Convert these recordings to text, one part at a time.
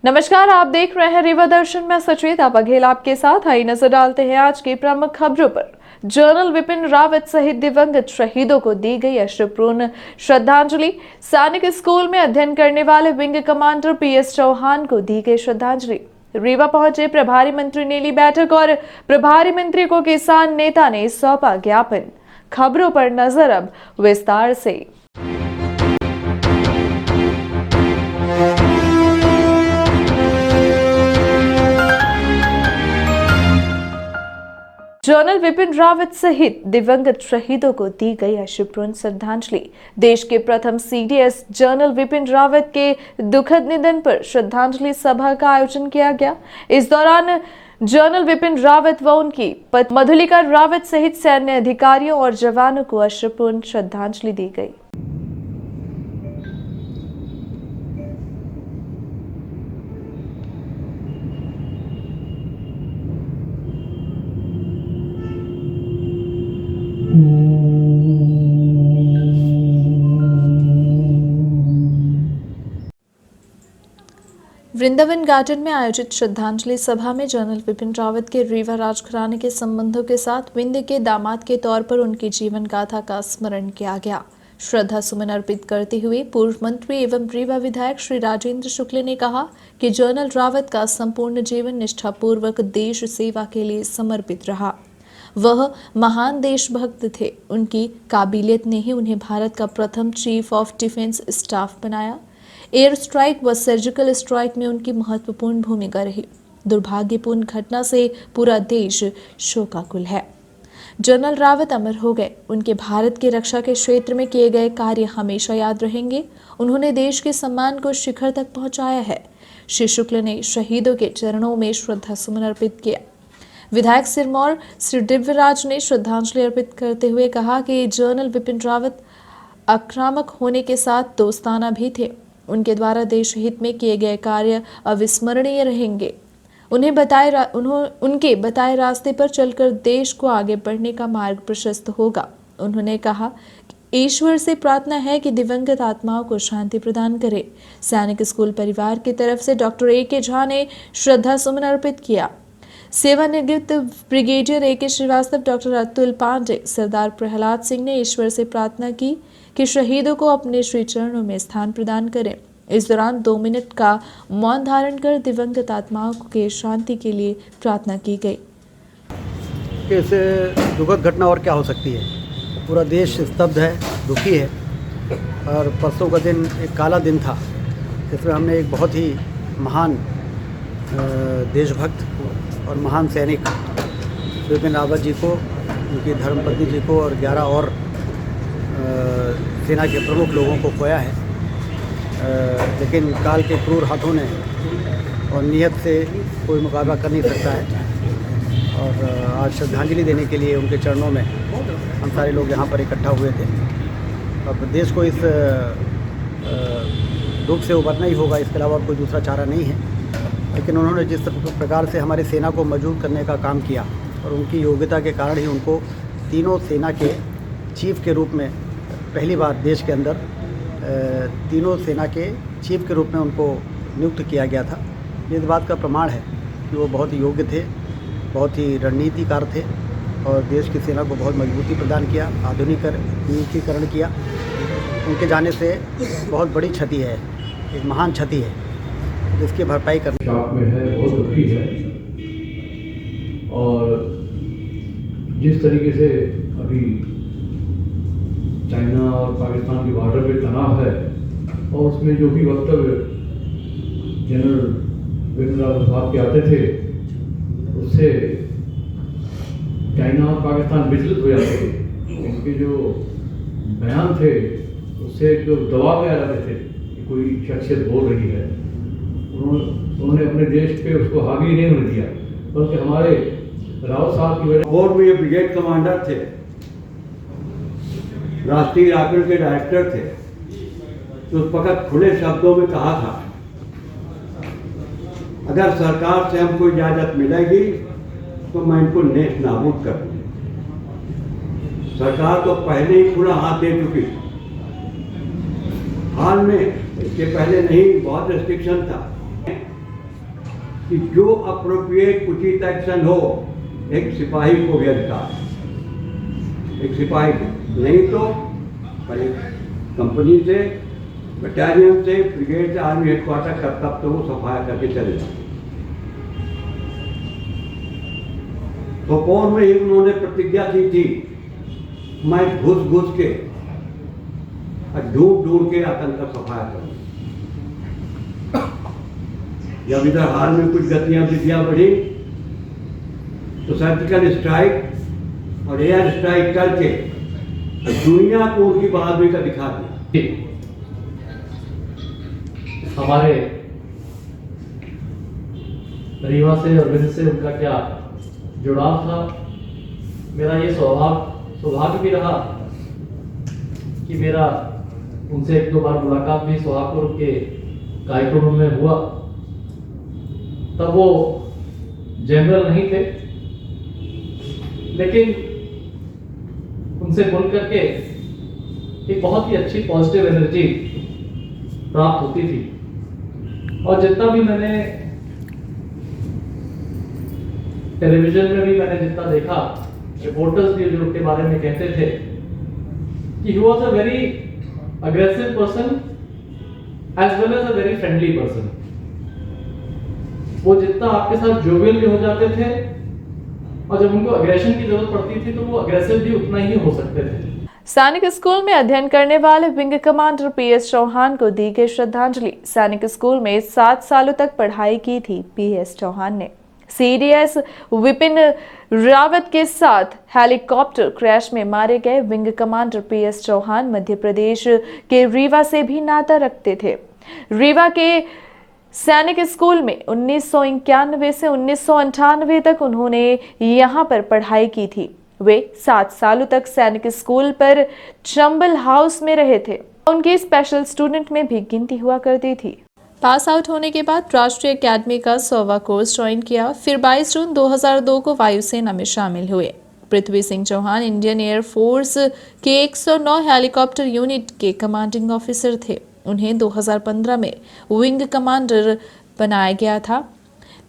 नमस्कार, आप देख रहे हैं रीवा दर्शन में सचेत बघेल आपके साथ। आइए नजर डालते हैं आज की प्रमुख खबरों पर। जनरल विपिन रावत सहित दिवंगत शहीदों को दी गई अश्रुपूर्ण श्रद्धांजलि। सैनिक स्कूल में अध्ययन करने वाले विंग कमांडर PS चौहान को दी गई श्रद्धांजलि। रीवा पहुंचे प्रभारी मंत्री ने ली बैठक और प्रभारी मंत्री को किसान नेता ने सौंपा ज्ञापन। खबरों पर नजर अब विस्तार से। जनरल विपिन रावत सहित दिवंगत शहीदों को दी गई अश्रुपूर्ण श्रद्धांजलि। देश के प्रथम CDS जनरल विपिन रावत के दुखद निधन पर श्रद्धांजलि सभा का आयोजन किया गया। इस दौरान जनरल विपिन रावत व उनकी पत्नी मधुलिका रावत सहित सैन्य अधिकारियों और जवानों को अश्रुपूर्ण श्रद्धांजलि दी गई। वृंदावन गार्डन में आयोजित श्रद्धांजलि सभा में जनरल विपिन रावत के रीवा राजघराने के संबंधों के साथ विंद के दामाद के तौर पर उनकी जीवन गाथा का स्मरण किया गया। श्रद्धा सुमन अर्पित करते हुए पूर्व मंत्री एवं रीवा विधायक श्री राजेंद्र शुक्ल ने कहा कि जनरल रावत का संपूर्ण जीवन निष्ठापूर्वक देश सेवा के लिए समर्पित रहा। वह महान देशभक्त थे। उनकी काबिलियत ने ही उन्हें भारत का प्रथम चीफ ऑफ डिफेंस स्टाफ बनाया। एयर स्ट्राइक व सर्जिकल स्ट्राइक में उनकी महत्वपूर्ण भूमिका रही। दुर्भाग्यपूर्ण घटना से पूरा देश शोकाकुल है। जनरल रावत अमर हो गए। उनके भारत की रक्षा के क्षेत्र में किए गए कार्य हमेशा याद रहेंगे। उन्होंने देश के सम्मान को शिखर तक पहुंचाया है। श्री शुक्ल ने शहीदों के चरणों में श्रद्धा सुमन अर्पित किया। विधायक सिरमौर श्री दिव्यराज ने श्रद्धांजलि अर्पित करते हुए कहा कि जनरल विपिन रावत आक्रामक होने के साथ दोस्ताना भी थे। उनके द्वारा देश हित में किए गए कार्य अविस्मरणीय रहेंगे। उनके बताए रास्ते पर चलकर देश को आगे बढ़ने का मार्ग प्रशस्त होगा। उन्होंने कहा, ईश्वर से प्रार्थना है कि दिवंगत आत्माओं को शांति प्रदान करे। सैनिक स्कूल परिवार की तरफ से डॉक्टर A.K. झा ने श्रद्धा सुमन अर्पित किया। सेवानिवृत्त brigadier A.K. Shrivastava, doctor Atul Pandey, Sardar Prahlad Singh ने ईश्वर से प्रार्थना की कि शहीदों को अपने श्री चरणों में स्थान प्रदान करें। इस दौरान 2 मिनट का मौन धारण कर दिवंगत आत्माओं के शांति के लिए प्रार्थना की गई। इससे दुखद घटना और क्या हो सकती है। पूरा देश स्तब्ध है, दुखी है। और परसों का दिन एक काला दिन था, जिसमें हमने एक बहुत ही महान देशभक्त और महान सैनिक विपिन रावत जी को, उनकी धर्मपत्नी जी को और 11 और सेना के प्रमुख लोगों को खोया है। लेकिन काल के क्रूर हाथों ने और नियत से कोई मुकाबला कर नहीं सकता है। और आज श्रद्धांजलि देने के लिए उनके चरणों में हम सारे लोग यहाँ पर इकट्ठा हुए थे। अब देश को इस दुख से उबरना ही होगा, इसके अलावा कोई दूसरा चारा नहीं है। लेकिन उन्होंने जिस प्रकार से हमारी सेना को मजबूत करने का काम किया और उनकी योग्यता के कारण ही उनको तीनों सेना के चीफ के रूप में पहली बार देश के अंदर तीनों सेना के चीफ के रूप में उनको नियुक्त किया गया था। इस बात का प्रमाण है कि वो बहुत ही योग्य थे, बहुत ही रणनीतिकार थे और देश की सेना को बहुत मजबूती प्रदान किया, आधुनिकीकरण किया। उनके जाने से बहुत बड़ी क्षति है, एक महान क्षति है, जिसकी भरपाई करने शौक में है, बहुत दुखी है। और जिस तरीके से अभी चाइना और पाकिस्तान के बॉर्डर पे तनाव है और उसमें जो भी वक्तव्य जनरल विपिन रावत साहब के आते थे, उससे चाइना और पाकिस्तान विचलित हो जाते थे। उनके जो बयान थे उससे जो दबाव में आ जाते थे कि कोई शख्सियत बोल रही है, उन्होंने अपने देश पे उसको हावी नहीं होने दिया, बल्कि हमारे रावत साहब की वजह। और भी ब्रिगेड कमांडर थे, राष्ट्रीय राफेल के डायरेक्टर थे, तो उस वक्त खुले शब्दों में कहा था, अगर सरकार से हमको इजाजत मिलेगी तो मैं इनको नेस्त नाबूद कर दूंगी। सरकार तो पहले ही खुला हाथ दे चुकी। हाल में, इसके पहले नहीं, बहुत रेस्ट्रिक्शन था। कि जो अप्रोप्रिएट उचित एक्शन हो, एक सिपाही को भी अधिकार है, एक सिपाही को, नहीं तो पहले कंपनी से, बटालियन से, ब्रिगेड से, आर्मी हेडक्वार्टर का तब तो वो सफाया करके चले जाते। सोपोर में ही उन्होंने प्रतिज्ञा की थी, मैं घुस घुस के और ढूंढ ढूंढ के आतंक का सफाया करूँ। जब इधर हाल में कुछ गतिविधियां बढ़ी तो सर्जिकल स्ट्राइक और एयर स्ट्राइक करके दुनिया को उनकी बहादुरी का दिखा दिया। हमारे रीवा से और विंध्य से उनका क्या जुड़ाव था। मेरा ये सौभाग्य भी रहा कि मेरा उनसे एक दो बार मुलाकात भी सोहागपुर के कार्यक्रम में हुआ। तब वो जनरल नहीं थे, लेकिन उनसे बोल करके एक बहुत ही अच्छी पॉजिटिव एनर्जी प्राप्त होती थी। और जितना भी मैंने टेलीविजन में भी मैंने जितना देखा, रिपोर्टर्स भी जो के बारे में कहते थे कि he was a very aggressive person as well as a very friendly person। वो जितना आपके साथ जोवियल भी हो जाते थे और जब उनको अग्रेशन की जरूरत पड़ती थी तो वो अग्रेसिव भी उतना ही हो सकते थे। सैनिक स्कूल में अध्ययन करने वाले विंग कमांडर पीएस चौहान को दी गई श्रद्धांजलि। सैनिक स्कूल में 7 सालों तक पढ़ाई की थी पीएस चौहान ने। सीडीएस विपिन रावत के साथ हेलीकॉप्टर क्रैश में मारे गए wing commander PS Chauhan Madhya Pradesh के रीवा से भी नाता रखते थे। रीवा के सैनिक स्कूल में 1991 से 1998 तक उन्होंने यहाँ पर पढ़ाई की थी। वे 7 सालों तक सैनिक स्कूल पर चंबल हाउस में रहे थे। उनकी स्पेशल स्टूडेंट में भी गिनती हुआ करती थी। पास आउट होने के बाद राष्ट्रीय अकेडमी का 100वां कोर्स ज्वाइन किया। फिर 22 जून 2002 को वायुसेना में शामिल हुए। Prithvi Singh Chauhan Indian air force के 109 हेलीकॉप्टर यूनिट के कमांडिंग ऑफिसर थे। उन्हें 2015 में विंग कमांडर बनाया गया था।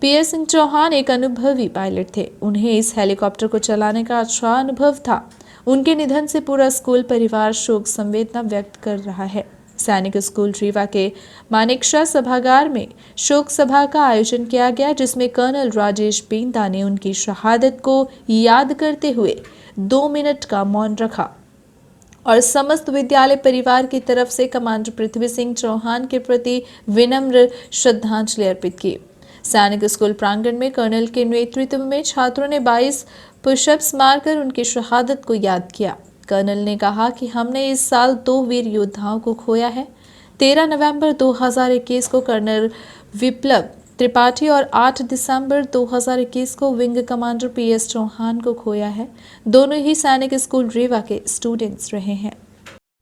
पीएस सिंह चौहान एक अनुभवी पायलट थे। उन्हें इस हेलीकॉप्टर को चलाने का अच्छा अनुभव था। उनके निधन से पूरा स्कूल परिवार शोक संवेदना व्यक्त कर रहा है। सैनिक स्कूल रीवा के मानेकशा सभागार में शोक सभा का आयोजन किया गया, जिसमें कर्नल राजेश बिंदा ने उनकी शहादत को याद करते हुए 2 मिनट का मौन रखा और समस्त विद्यालय परिवार की तरफ से कमांडर पृथ्वी सिंह चौहान के प्रति विनम्र श्रद्धांजलि अर्पित की। सैनिक स्कूल प्रांगण में कर्नल के नेतृत्व में छात्रों ने 22 पुशअप्स मारकर उनकी शहादत को याद किया। कर्नल ने कहा कि हमने इस साल 2 वीर योद्धाओं को खोया है। 13 नवंबर 2021 को कर्नल विप्लव त्रिपाठी और 8 दिसंबर 2021 को विंग कमांडर पीएस चौहान को खोया है। दोनों ही सैनिक स्कूल रीवा के स्टूडेंट्स रहे हैं।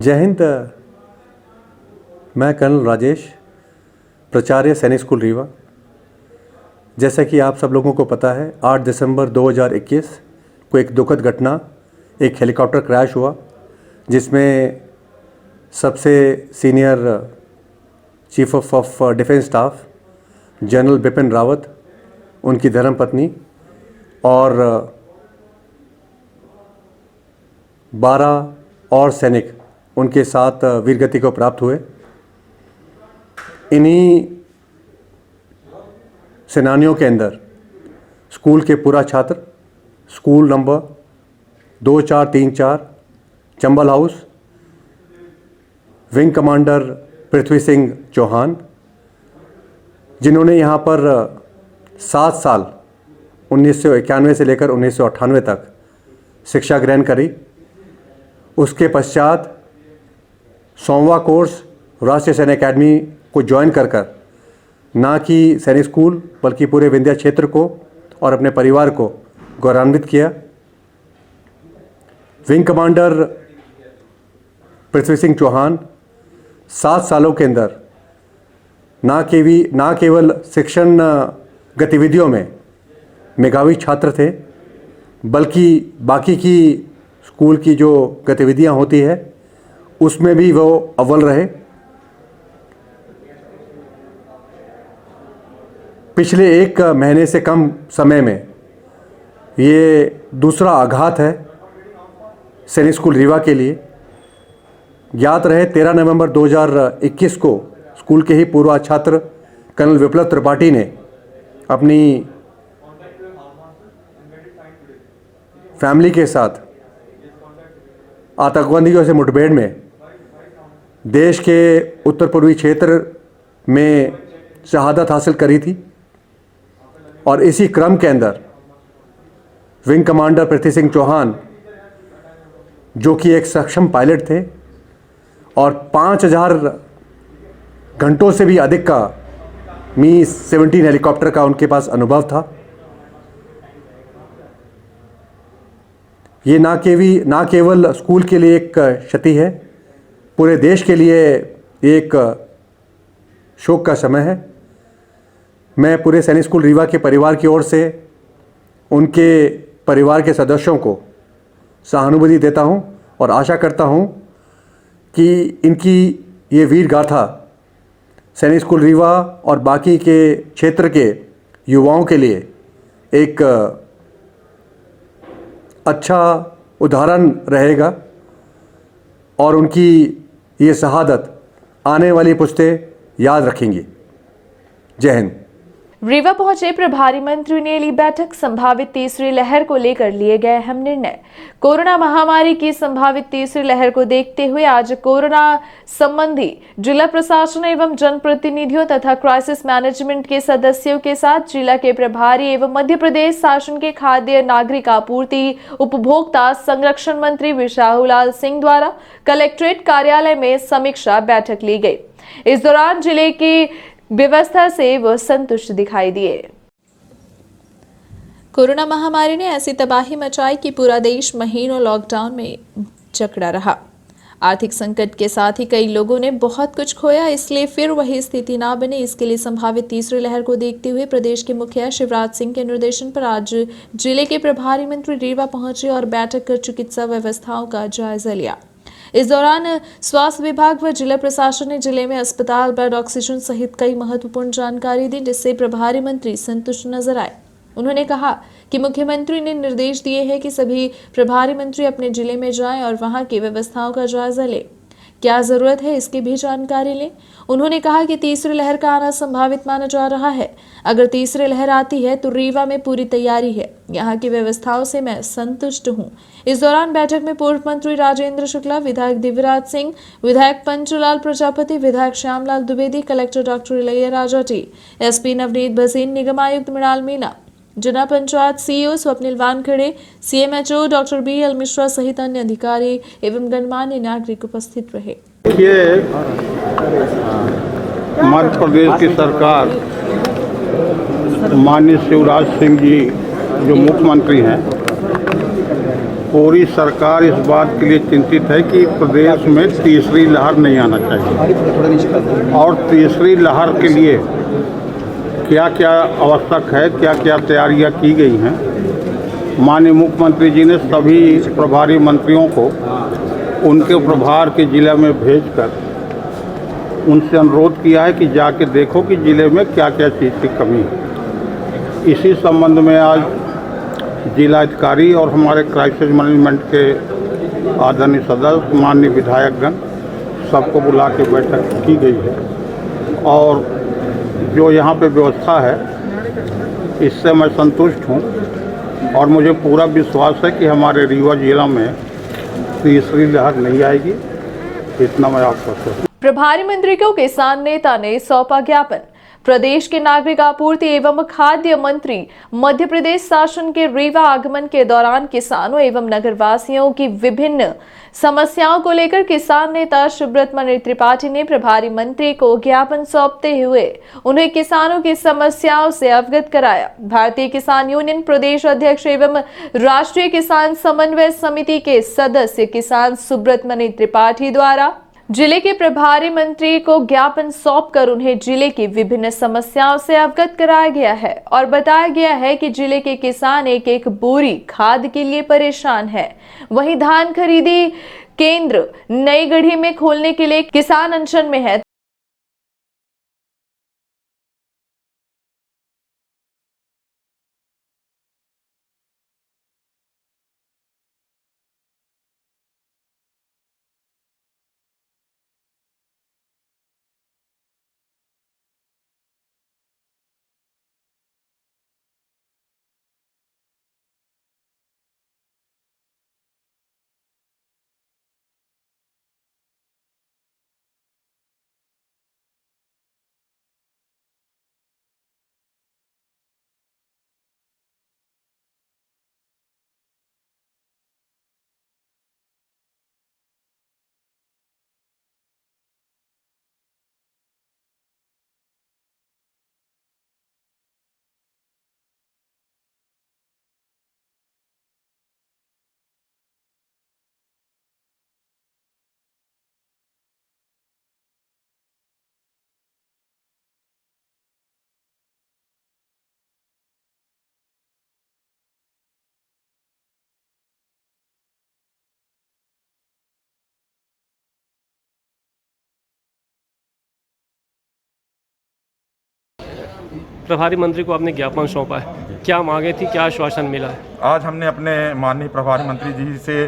जय हिंद। मैं कर्नल राजेश, प्राचार्य सैनिक स्कूल रीवा। जैसा कि आप सब लोगों को पता है, 8 दिसंबर 2021 को एक दुखद घटना, एक हेलीकॉप्टर क्रैश हुआ, जिसमें सबसे senior chief of defence staff general Bipin Rawat, उनकी धर्मपत्नी और 12 और सैनिक उनके साथ वीरगति को प्राप्त हुए। इन्हीं सेनानियों के अंदर स्कूल के पूरा छात्र, school number 2434 Chambal house, wing commander Prithvi Singh Chauhan, जिन्होंने यहाँ पर 7 साल 1991 से लेकर 1998 तक शिक्षा ग्रहण करी। उसके पश्चात 100वां कोर्स राष्ट्रीय सैन्य अकेडमी को ज्वाइन कर ना कि सैनिक स्कूल बल्कि पूरे विंध्या क्षेत्र को और अपने परिवार को गौरवान्वित किया। विंग कमांडर पृथ्वी सिंह चौहान 7 सालों के अंदर ना केवल शिक्षण गतिविधियों में मेधावी छात्र थे, बल्कि बाकी की स्कूल की जो गतिविधियां होती है उसमें भी वो अव्वल रहे। पिछले 1 महीने से कम समय में ये दूसरा आघात है सैनिक स्कूल रीवा के लिए। ज्ञात रहे 13 नवंबर 2021 को स्कूल के ही पूर्व छात्र कर्नल विप्लव त्रिपाठी ने अपनी फैमिली के साथ आतंकवादियों से मुठभेड़ में देश के उत्तर पूर्वी क्षेत्र में शहादत हासिल करी थी। और इसी क्रम के अंदर विंग कमांडर पृथ्वी सिंह चौहान, जो कि एक सक्षम पायलट थे और 5000 घंटों से भी अधिक का मी-17 हेलीकॉप्टर का उनके पास अनुभव था। ये ना केवल स्कूल के लिए एक क्षति है, पूरे देश के लिए एक शोक का समय है। मैं पूरे सैनिक स्कूल रीवा के परिवार की ओर से उनके परिवार के सदस्यों को सहानुभूति देता हूं और आशा करता हूं कि इनकी ये वीर गाथा सैनिक स्कूल रीवा और बाकी के क्षेत्र के युवाओं के लिए एक अच्छा उदाहरण रहेगा और उनकी ये शहादत आने वाली पुश्तें याद रखेंगी। जय हिंद। रीवा पहुंचे प्रभारी मंत्री ने ली बैठक। संभावित तीसरी लहर को लेकर लिए गए अहम निर्णय। कोरोना महामारी की संभावित तीसरी लहर को देखते हुए आज कोरोना संबंधी जिला प्रशासन एवं जनप्रतिनिधियों तथा क्राइसिस मैनेजमेंट के सदस्यों के साथ जिला के प्रभारी एवं मध्य प्रदेश शासन के खाद्य नागरिक आपूर्ति उपभोक्ता संरक्षण मंत्री विशाहुलाल सिंह द्वारा कलेक्ट्रेट कार्यालय में समीक्षा बैठक ली गई। इस दौरान जिले की व्यवस्था से वह संतुष्ट दिखाई दिए। कोरोना महामारी ने ऐसी तबाही मचाई कि पूरा देश महीनों लॉकडाउन में जकड़ा रहा। आर्थिक संकट के साथ ही कई लोगों ने बहुत कुछ खोया, इसलिए फिर वही स्थिति ना बने, इसके लिए संभावित तीसरी लहर को देखते हुए प्रदेश के मुखिया शिवराज सिंह के निर्देशन पर आज जिले के प्रभारी मंत्री रीवा पहुंचे और बैठक कर चिकित्सा व्यवस्थाओं का जायजा लिया। इस दौरान स्वास्थ्य विभाग व जिला प्रशासन ने जिले में अस्पताल, बेड, ऑक्सीजन सहित कई महत्वपूर्ण जानकारी दी, जिससे प्रभारी मंत्री संतुष्ट नजर आए। उन्होंने कहा कि मुख्यमंत्री ने निर्देश दिए हैं कि सभी प्रभारी मंत्री अपने जिले में जाएं और वहां की व्यवस्थाओं का जायजा लें, क्या जरूरत है इसकी भी जानकारी लें। उन्होंने कहा कि तीसरी लहर का आना संभावित माना जा रहा है। अगर तीसरी लहर आती है तो रीवा में पूरी तैयारी है, यहाँ की व्यवस्थाओं से मैं संतुष्ट हूँ। इस दौरान बैठक में पूर्व मंत्री राजेंद्र शुक्ला, विधायक दिव्यराज सिंह, विधायक पंचलाल प्रजापति, विधायक Shyamlal Dwivedi, collector doctor Ilaiya T, SP Navneet Bhasin, निगम आयुक्त मृणाल मीणा, जिला panchayat CEO Swapnil Wankhede, CMHO doctor BL Mishra सहित अन्य अधिकारी एवं गणमान्य नागरिक उपस्थित रहे। देखिए, मध्य प्रदेश की सरकार माननीय शिवराज सिंह जी जो मुख्यमंत्री हैं, पूरी सरकार इस बात के लिए चिंतित है कि प्रदेश में तीसरी लहर नहीं आना चाहिए और तीसरी लहर के लिए क्या क्या आवश्यक है, क्या क्या तैयारियां की गई हैं। माननीय मुख्यमंत्री जी ने सभी प्रभारी मंत्रियों को उनके प्रभार के ज़िले में भेजकर उनसे अनुरोध किया है कि जाके देखो कि ज़िले में क्या क्या चीज़ की कमी है। इसी संबंध में आज जिला अधिकारी और हमारे क्राइसिस मैनेजमेंट के आदरणीय सदस्य, माननीय विधायकगण, सबको बुला के बैठक की गई है और जो यहाँ पे व्यवस्था है इससे मैं संतुष्ट हूँ और मुझे पूरा विश्वास है कि हमारे रीवा जिला में तीसरी लहर नहीं आएगी। इतना मैं आपको। प्रभारी मंत्री को किसान नेता ने सौंपा ज्ञापन। प्रदेश के नागरिक आपूर्ति एवं खाद्य मंत्री मध्य प्रदेश शासन के रीवा आगमन के दौरान किसानों एवं नगरवासियों की विभिन्न समस्याओं को लेकर किसान नेता सुब्रत मणि त्रिपाठी ने प्रभारी मंत्री को ज्ञापन सौंपते हुए उन्हें किसानों की समस्याओं से अवगत कराया। भारतीय किसान यूनियन प्रदेश अध्यक्ष एवं राष्ट्रीय किसान समन्वय समिति के सदस्य किसान सुब्रत मणि त्रिपाठी द्वारा जिले के प्रभारी मंत्री को ज्ञापन सौंपकर उन्हें जिले की विभिन्न समस्याओं से अवगत कराया गया है और बताया गया है कि जिले के किसान एक एक बोरी खाद के लिए परेशान है। वहीं धान खरीदी केंद्र नई गढ़ी में खोलने के लिए किसान अनशन में है। प्रभारी मंत्री को आपने ज्ञापन सौंपा है, क्या मांगे थी, क्या आश्वासन मिला है? आज हमने अपने माननीय प्रभारी मंत्री जी से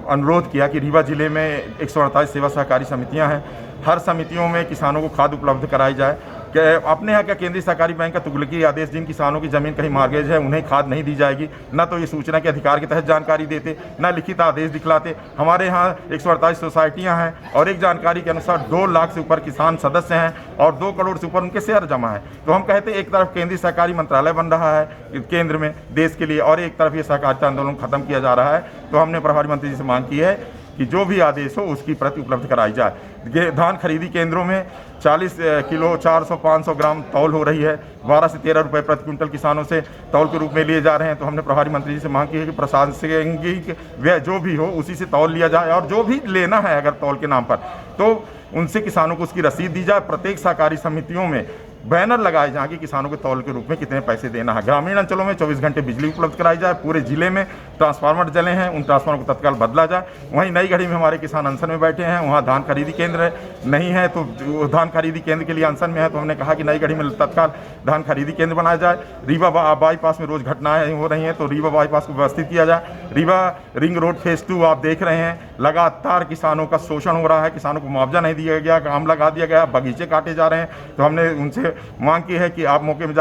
अनुरोध किया कि रीवा जिले में 148 सेवा सहकारी समितियां हैं, हर समितियों में किसानों को खाद उपलब्ध कराई जाए। कि अपने यहाँ क्या केंद्रीय सहकारी बैंक का तुगलकी आदेश, जिन किसानों की ज़मीन कहीं मार्गेज है उन्हें खाद नहीं दी जाएगी, न तो ये सूचना के अधिकार के तहत जानकारी देते, न लिखित आदेश दिखलाते। हमारे यहाँ 148 सोसाइटियाँ हैं और एक जानकारी के अनुसार 2 लाख से ऊपर किसान सदस्य हैं और 2 करोड़ से ऊपर उनके शेयर जमा है। तो हम कहते हैं एक तरफ केंद्रीय सहकारी मंत्रालय बन रहा है केंद्र में देश के लिए, और एक तरफ ये सहकारिता आंदोलन खत्म किया जा रहा है। तो हमने प्रभारी मंत्री जी से मांग की है कि जो भी आदेश हो उसकी प्रति उपलब्ध कराई जाए। ये धान खरीदी केंद्रों में 40 किलो 400-500 ग्राम तौल हो रही है, 12 से 13 रुपये प्रति क्विंटल किसानों से तौल के रूप में लिए जा रहे हैं। तो हमने प्रभारी मंत्री जी से मांग की है कि प्रशासनिक व्यय जो भी हो उसी से तौल लिया जाए, और जो भी लेना है अगर तौल के नाम पर तो उनसे किसानों को उसकी रसीद दी जाए। प्रत्येक सहकारी समितियों में बैनर लगाए जाएं कि किसानों के तौल के रूप में कितने पैसे देना है। ग्रामीण अंचलों में 24 घंटे बिजली उपलब्ध कराई जाए। पूरे जिले में ट्रांसफार्मर जले हैं, उन ट्रांसफार्मर को तत्काल बदला जाए। वहीं नई घड़ी में हमारे किसान अनशन में बैठे हैं, वहाँ धान खरीदी केंद्र नहीं है, तो धान खरीदी केंद्र के लिए अनशन में है। तो हमने कहा कि नई घड़ी में तत्काल धान खरीदी केंद्र बनाया जाए। रीवा बाईपास में रोज घटनाएं हो रही हैं, तो रीवा बाईपास को व्यवस्थित किया जाए। रीवा रिंग रोड फेज 2 आप देख रहे हैं, लगातार किसानों का शोषण हो रहा है, किसानों को मुआवजा नहीं दिया गया, काम लगा दिया गया, बगीचे काटे जा रहे हैं। तो हमने उनसे मांग की है कि आप मौके में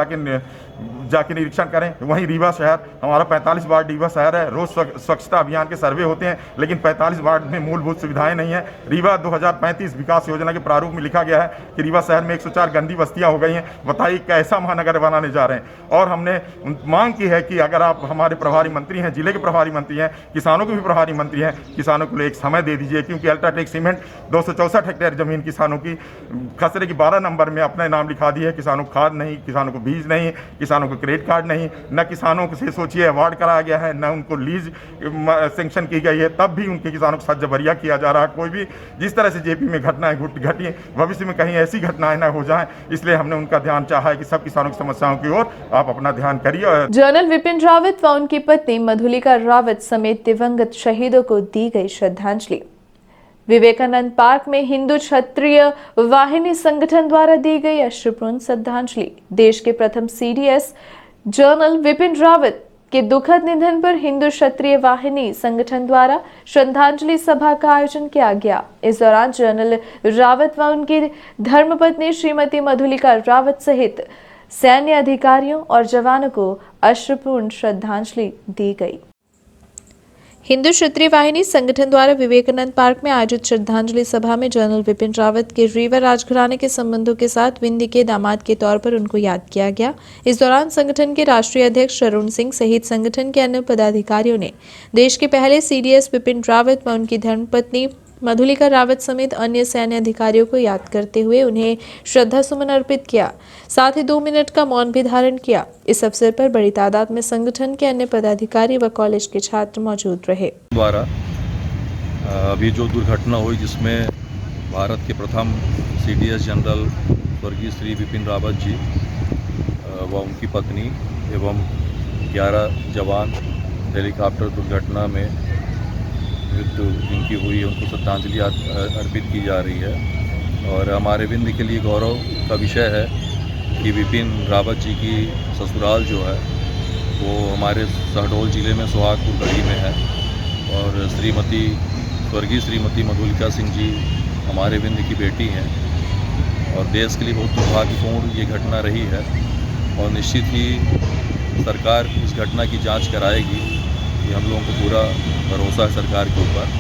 जाके निरीक्षण करें। वहीं रीवा शहर हमारा 45 वार्ड रीवा शहर है, रोज स्वच्छता अभियान के सर्वे होते हैं, लेकिन 45 वार्ड में मूलभूत सुविधाएं नहीं है। रीवा 2035 विकास योजना के प्रारूप में लिखा गया है कि रीवा शहर में 104 गंदी बस्तियां हो गई हैं। बताइए कैसा महानगर बनाने जा रहे हैं। और हमने मांग की है कि अगर आप हमारे प्रभारी मंत्री हैं, जिले के प्रभारी मंत्री हैं, किसानों के भी प्रभारी मंत्री हैं, किसानों को एक समय दे दीजिए, क्योंकि अल्ट्राटेक सीमेंट 264 हेक्टेयर जमीन किसानों की खसरे की 12 नंबर में अपने नाम लिखा दी है। किसानों को खाद नहीं, किसानों को बीज नहीं, किसानों को क्रेडिट कार्ड नहीं, न किसानों से सोचिए अवार्ड कराया गया है, न उनको लीज सेंक्शन की गई है, तब भी उनके किसानों को सज्जबरिया किया जा रहा है। कोई भी जिस तरह से जेपी में घटनाएं घटी, भविष्य में कहीं ऐसी घटनाएं न हो जाएं, इसलिए हमने उनका ध्यान चाहा है कि सब किसानों की समस्याओं की ओर आप अपना ध्यान करिए। जनरल विपिन रावत व उनकी पत्नी मधुलिका रावत समेत दिवंगत शहीदों को दी गई श्रद्धांजलि। विवेकानंद पार्क में हिंदू क्षत्रिय वाहिनी संगठन द्वारा दी गई अश्रुपूर्ण श्रद्धांजलि। देश के प्रथम सीडीएस जनरल विपिन रावत के दुखद निधन पर हिंदू क्षत्रिय वाहिनी संगठन द्वारा श्रद्धांजलि सभा का आयोजन किया गया। इस दौरान जनरल रावत व उनकी धर्मपत्नी श्रीमती मधुलिका रावत सहित सैन्य अधिकारियों और जवानों को अश्रुपूर्ण श्रद्धांजलि दी गई। हिंदू क्षत्रिय वाहिनी संगठन द्वारा विवेकानंद पार्क में आयोजित श्रद्धांजलि सभा में जनरल विपिन रावत के रीवा राजघराने के संबंधों के साथ विंध्य के दामाद के तौर पर उनको याद किया गया। इस दौरान संगठन के राष्ट्रीय अध्यक्ष अरुण सिंह सहित संगठन के अन्य पदाधिकारियों ने देश के पहले सीडीएस विपिन रावत व उनकी धर्मपत्नी मधुलिका रावत समेत अन्य सैन्य अधिकारियों को याद करते हुए उन्हें श्रद्धा सुमन अर्पित किया। साथ ही 2 मिनट का मौन भी धारण किया। इस अवसर पर बड़ी तादाद में संगठन के अन्य पदाधिकारी व कॉलेज के छात्र मौजूद रहे। द्वारा अभी जो दुर्घटना हुई जिसमें भारत के प्रथम सीडीएस जनरल स्वर्गीय श्री विपिन रावत जी व उनकी पत्नी एवं 11 जवान हेलीकॉप्टर दुर्घटना में मृत्यु जिनकी हुई है उनको श्रद्धांजलि अर्पित की जा रही है। और हमारे विंध्य के लिए गौरव का विषय है कि विपिन रावत जी की ससुराल जो है वो हमारे शहडोल ज़िले में सुहागपुर गढ़ी में है। और स्वर्गीय श्रीमती मधुलिका सिंह जी हमारे विंध्य की बेटी हैं और देश के लिए बहुत दुर्भाग्यपूर्ण ये घटना रही है। और निश्चित ही सरकार इस घटना की जांच कराएगी। ये हम लोगों को पूरा भरोसा है सरकार के ऊपर।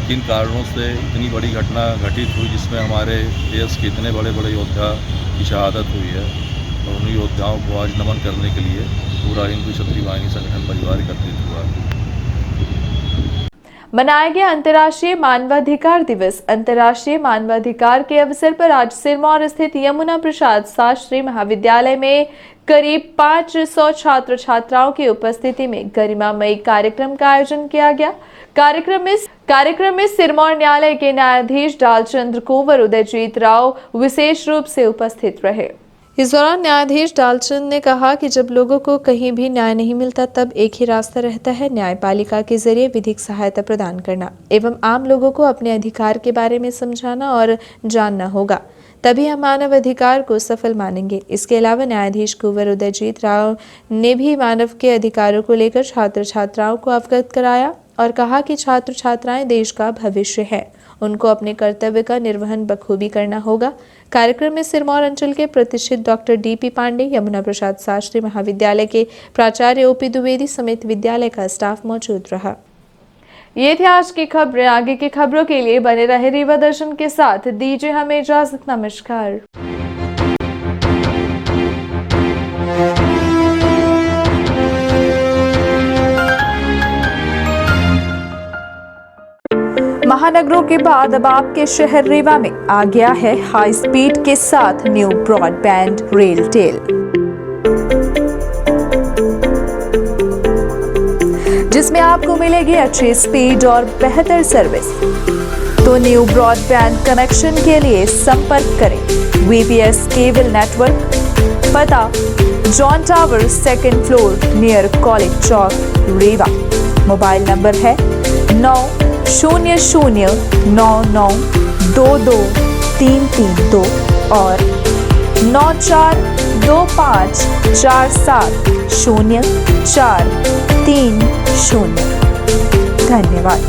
किन कारणों से इतनी बड़ी घटना घटित हुई जिसमें हमारे देश के इतने बड़े बड़े योद्धा की शहादत हुई है, और उन योद्धाओं को आज नमन करने के लिए पूरा हिंदू क्षत्रिय वाहिनी संगठन परिवार एकत्रित हुआ है। मनाया गया अंतर्राष्ट्रीय मानवाधिकार दिवस। अंतर्राष्ट्रीय मानवाधिकार के अवसर पर आज सिरमौर स्थित यमुना प्रसाद शास्त्री महाविद्यालय में करीब 500 छात्र छात्राओं की उपस्थिति में गरिमामयी कार्यक्रम का आयोजन किया गया। कार्यक्रम में सिरमौर न्यायालय के न्यायाधीश डालचंद्र कुंवर उदयजीत राव विशेष रूप से उपस्थित रहे। इस दौरान न्यायाधीश डालचंद ने कहा कि जब लोगों को कहीं भी न्याय नहीं मिलता तब एक ही रास्ता रहता है, न्यायपालिका के जरिए विधिक सहायता प्रदान करना एवं आम लोगों को अपने अधिकार के बारे में समझाना और जानना होगा। तभी हम मानव अधिकार को सफल मानेंगे। इसके अलावा न्यायाधीश कुंवर उदयजीत राव ने भी मानव के अधिकारों को लेकर छात्र छात्राओं को अवगत कराया और कहा कि छात्र छात्राएं देश का भविष्य है, उनको अपने कर्तव्य का निर्वहन बखूबी करना होगा। कार्यक्रम में सिरमौर अंचल के प्रतिष्ठित डॉक्टर DP पांडे, यमुना प्रसाद शास्त्री महाविद्यालय के प्राचार्य OP द्विवेदी समेत विद्यालय का स्टाफ मौजूद रहा। ये थी आज की खबरें। आगे की खबरों के लिए बने रहे रीवा दर्शन के साथ। दीजिए हमें इजाजत। नमस्कार। महानगरों के बाद अब आपके शहर रीवा में आ गया है हाई स्पीड के साथ न्यू ब्रॉडबैंड रेलटेल, जिसमें आपको मिलेगी अच्छी स्पीड और बेहतर सर्विस। तो न्यू ब्रॉडबैंड कनेक्शन के लिए संपर्क करें VPS केबल नेटवर्क, पता John tower 2nd floor near college चौक रीवा। मोबाइल नंबर है 9000992232 और 9425470430। धन्यवाद।